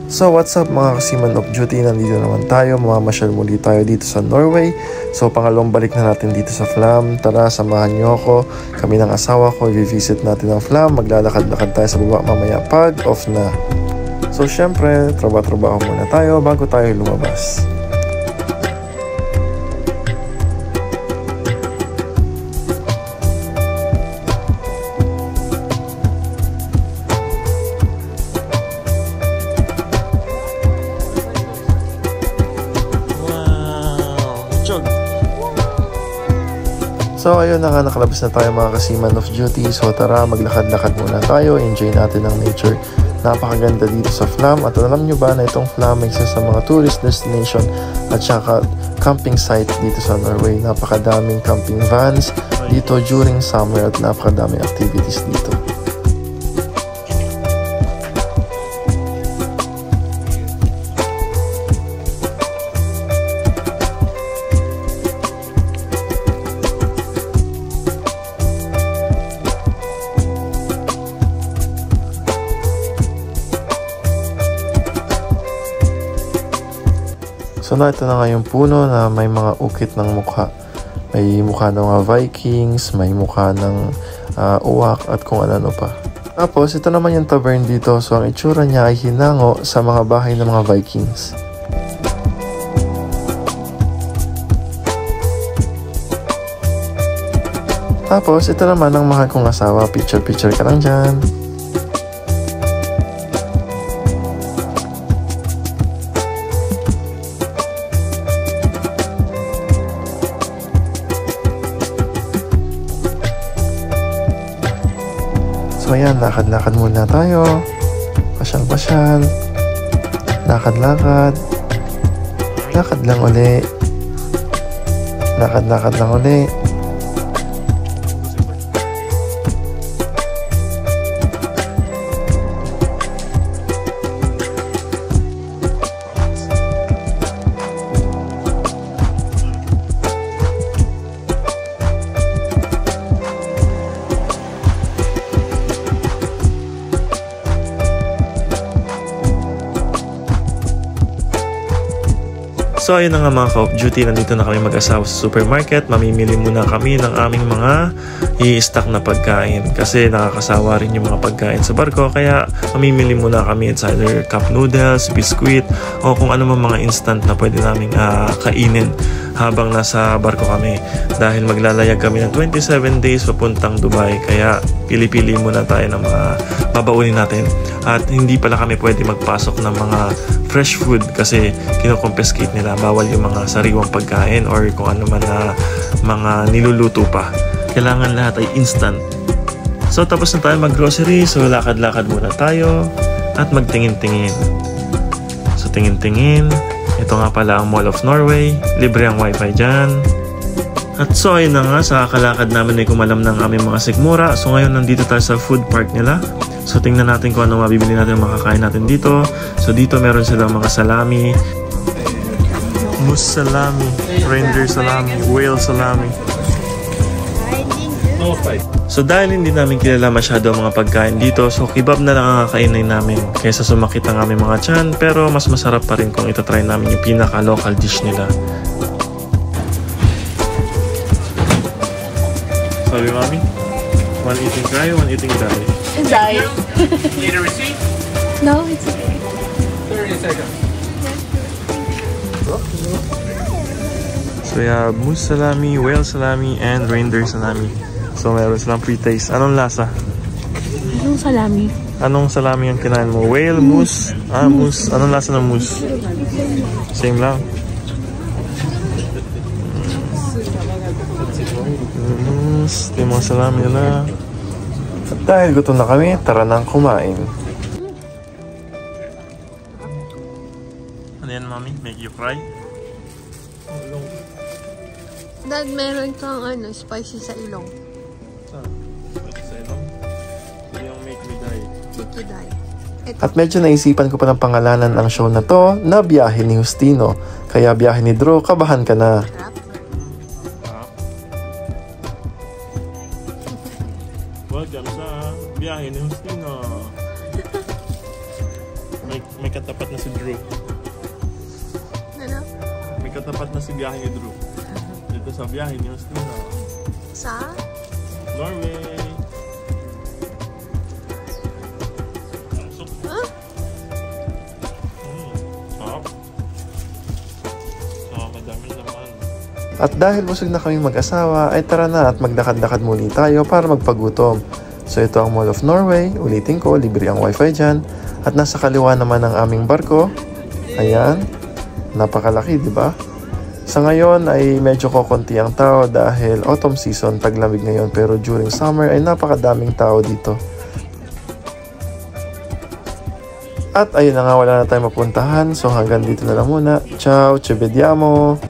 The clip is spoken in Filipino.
So what's up mga kasiman of duty, nandito naman tayo, mamamasyal muli tayo dito sa Norway. So pangalawang balik na natin dito sa Flam. Tara, samahan nyo ako, kami ng asawa ko, i-visit natin ang Flam. Maglalakad-lakad tayo sa baba mamaya pag off na. So syempre, trabaho muna tayo bago tayo lumabas. So ayun na nga, nakalabas na tayo mga kasiman of duty. So tara, maglakad-lakad muna tayo, enjoy natin ang nature. Napakaganda dito sa Flam. At alam nyo ba na itong Flam ay isa sa mga tourist destination at saka camping site dito sa Norway. Napakadaming camping vans dito during summer at napakadaming activities dito. So ito na nga yung puno na may mga ukit ng mukha. May mukha ng mga Vikings, may mukha ng uwak at kung ano pa. Tapos ito naman yung tavern dito. So ang itsura niya ay hinango sa mga bahay ng mga Vikings. Tapos ito naman ang mahal kong asawa. Picture ka lang dyan. So ayan, lakad-lakad muna tayo. Pasyal-pasyal. Lakad-lakad. Lakad lang uli. Lakad-lakad lang uli. So ayun na nga mga ka-off duty, nandito na kami mag-asawa sa supermarket. Mamimili muna kami ng aming mga i-stock na pagkain kasi nakakasawa rin yung mga pagkain sa barko, kaya mamimili muna kami. It's either cup noodles, biskuit o kung ano man mga instant na pwede naming kainin habang nasa barko kami, dahil maglalayag kami ng 27 days papuntang Dubai, kaya pili-pili muna tayo ng mga babaunin natin. At hindi pala kami pwede magpasok ng mga fresh food kasi kinoconfiscate nila. Bawal yung mga sariwang pagkain or kung ano man na mga niluluto pa. Kailangan lahat ay instant. So tapos na tayo mag-grocery, so lakad-lakad muna tayo at magtingin-tingin. So tingin-tingin. Ito nga pala ang Mall of Norway. Libre ang wifi dyan. At so ayun na nga, sa kalakad namin ay kumalam ng aming mga sikmura. So ngayon nandito tayo sa food park nila. So tingnan natin kung ano mabibili natin, makakain natin dito. So dito meron silang mga salami, moose salami, reindeer salami, whale salami. So dahil hindi namin kilala masyado ang mga pagkain dito, so kebab na lang ang kakainin namin kaysa sumakit ang aming mga tiyan. Pero mas masarap pa rin kung itatry namin yung pinaka-local dish nila. Sabi mami, one eating cry, one eating die. Die. Need a receipt? No, it's okay. 30 seconds. So we have moose salami, whale salami, and reindeer salami. So meron silang pre-taste. Anong lasa? Anong salami? Anong salami yung kinain mo? Whale, moose? Moose. Anong lasa ng moose? Same lang. Moose. Ito yung mga salami nila. At dahil gutom na kami, tara nang kumain. Ano yan, mami? Make you cry? Dad, meron kang spicy sa ilong. Spicy sa ilong? So yung make me die. Make you die. At medyo naisipan ko pa ng pangalanan ang show na to na Biyahe ni Justino. Kaya Biyahe ni Drew, kabahan ka na. Welcome sa Biyahe ni Justino. May katapat na si Drew. Ano? May katapat na si biyahe ni Drew. Dito sa biyahe ni Justina. Sa? Norway. Huh? Sarap. Madami naman. At dahil busog na kaming mag-asawa, ay tara na at magdakad-dakad muli tayo para magpagutom. So ito ang Mall of Norway. Ulitin ko, libre ang wifi dyan. At nasa kaliwa naman ang aming barko. Ayan. Napakalaki, di ba? Sa ngayon ay medyo kokonti ang tao dahil autumn season, taglamig ngayon. Pero during summer ay napakadaming tao dito. At ayun na nga, wala na tayong mapuntahan. So hanggang dito na lang muna. Ciao, ci vediamo!